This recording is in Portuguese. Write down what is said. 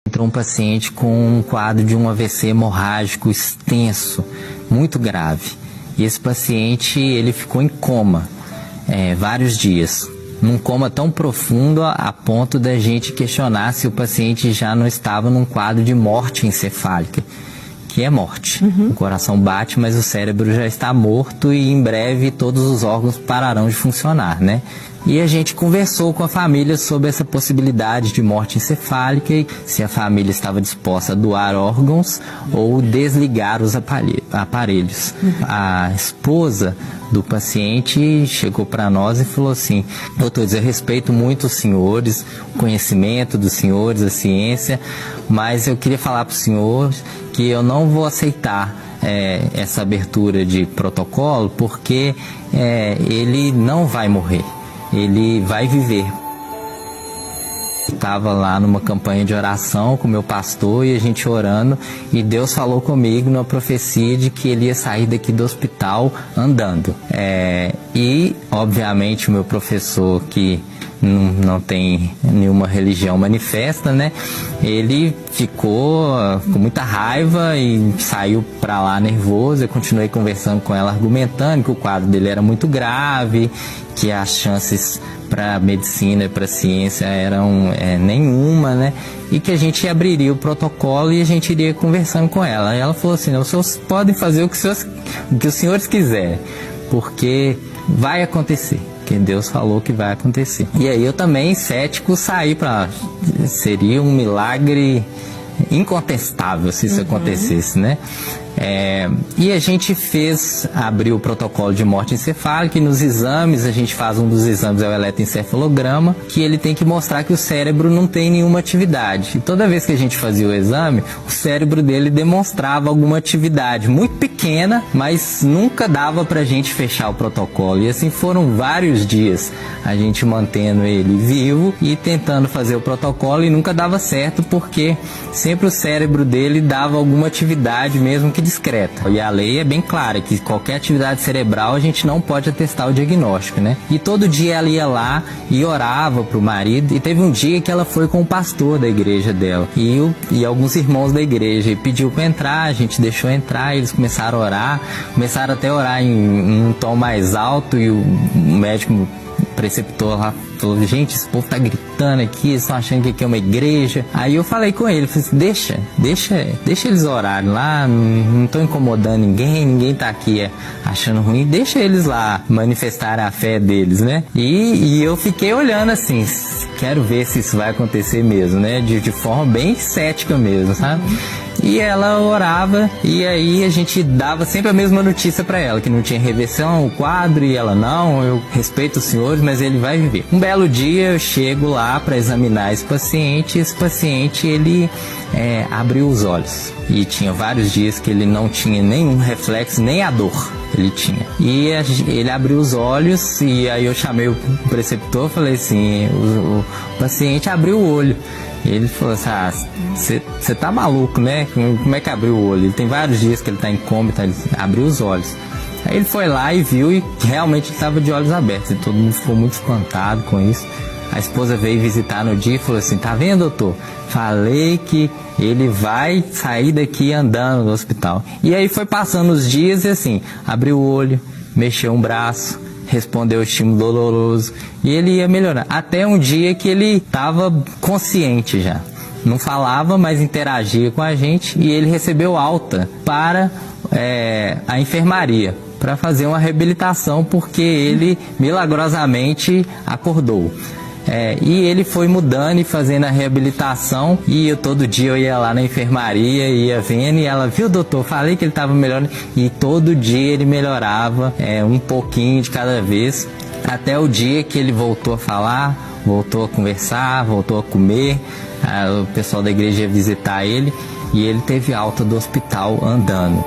Entrou um paciente com um quadro de um AVC hemorrágico extenso, muito grave. E esse paciente, ele ficou em coma vários dias. Num coma tão profundo a ponto da gente questionar se o paciente já não estava num quadro de morte encefálica, que é morte. O coração bate, mas o cérebro já está morto e em breve todos os órgãos pararão de funcionar, né? E a gente conversou com a família sobre essa possibilidade de morte encefálica e se a família estava disposta a doar órgãos ou desligar os aparelhos. A esposa do paciente chegou para nós e falou assim: doutores, eu respeito muito os senhores, o conhecimento dos senhores, a ciência, mas eu queria falar para os senhores que eu não vou aceitar essa abertura de protocolo porque ele não vai morrer. Ele vai viver. Estava lá numa campanha de oração com meu pastor e a gente orando, e Deus falou comigo numa profecia de que ele ia sair daqui do hospital andando. E obviamente o meu professor, que não tem nenhuma religião manifesta, né? Ele ficou com muita raiva e saiu para lá nervoso. Eu continuei conversando com ela, argumentando que o quadro dele era muito grave, que as chances para medicina e para ciência eram nenhuma, né? E que a gente abriria o protocolo e a gente iria conversando com ela. E ela falou assim: os senhores podem fazer o que os senhores quiserem, porque vai acontecer. Que Deus falou que vai acontecer. E aí eu também, cético, saí para... Seria um milagre incontestável se isso acontecesse, né? E a gente abriu o protocolo de morte encefálica, e nos exames, a gente faz um dos exames, é o eletroencefalograma, que ele tem que mostrar que o cérebro não tem nenhuma atividade. E toda vez que a gente fazia o exame, o cérebro dele demonstrava alguma atividade muito pequena, mas nunca dava pra gente fechar o protocolo. E assim foram vários dias a gente mantendo ele vivo e tentando fazer o protocolo, e nunca dava certo, porque sempre o cérebro dele dava alguma atividade, mesmo que discreta. E a lei é bem clara que qualquer atividade cerebral a gente não pode atestar o diagnóstico, né? E todo dia ela ia lá e orava pro marido, e teve um dia que ela foi com o pastor da igreja dela e alguns irmãos da igreja, e pediu para entrar, a gente deixou entrar, eles começaram a orar, começaram até a orar em um tom mais alto, e o médico preceptor lá falou: gente, esse povo tá gritando aqui, eles estão achando que aqui é uma igreja. Aí eu falei com ele, falei assim: deixa eles orarem lá, não tô incomodando ninguém tá aqui achando ruim, deixa eles lá manifestarem a fé deles, né? E eu fiquei olhando assim, quero ver se isso vai acontecer mesmo, né? De forma bem cética mesmo, sabe? E ela orava, e aí a gente dava sempre a mesma notícia para ela, que não tinha reversão, o quadro, e ela: não, eu respeito os senhores, mas ele vai viver. Um belo dia eu chego lá para examinar esse paciente, e esse paciente, ele abriu os olhos, e tinha vários dias que ele não tinha nenhum reflexo, nem a dor ele tinha. E ele abriu os olhos, e aí eu chamei o preceptor, falei assim: o paciente abriu o olho. E ele falou assim: você tá maluco, né? Como é que abriu o olho? Ele tem vários dias que ele tá em coma, ele abriu os olhos. Aí ele foi lá e viu, e realmente ele estava de olhos abertos, e todo mundo ficou muito espantado com isso. A esposa veio visitar no dia e falou assim: tá vendo, doutor? Falei que ele vai sair daqui andando do hospital. E aí foi passando os dias e assim, abriu o olho, mexeu um braço, respondeu o estímulo doloroso, e ele ia melhorar. Até um dia que ele estava consciente já. Não falava, mas interagia com a gente, e ele recebeu alta para a enfermaria, para fazer uma reabilitação, porque ele milagrosamente acordou. E ele foi mudando e fazendo a reabilitação, e todo dia eu ia lá na enfermaria, ia vendo, e ela: viu, doutor, falei que ele estava melhorando, e todo dia ele melhorava, um pouquinho de cada vez, até o dia que ele voltou a falar, voltou a conversar, voltou a comer. O pessoal da igreja ia visitar ele, e ele teve alta do hospital andando.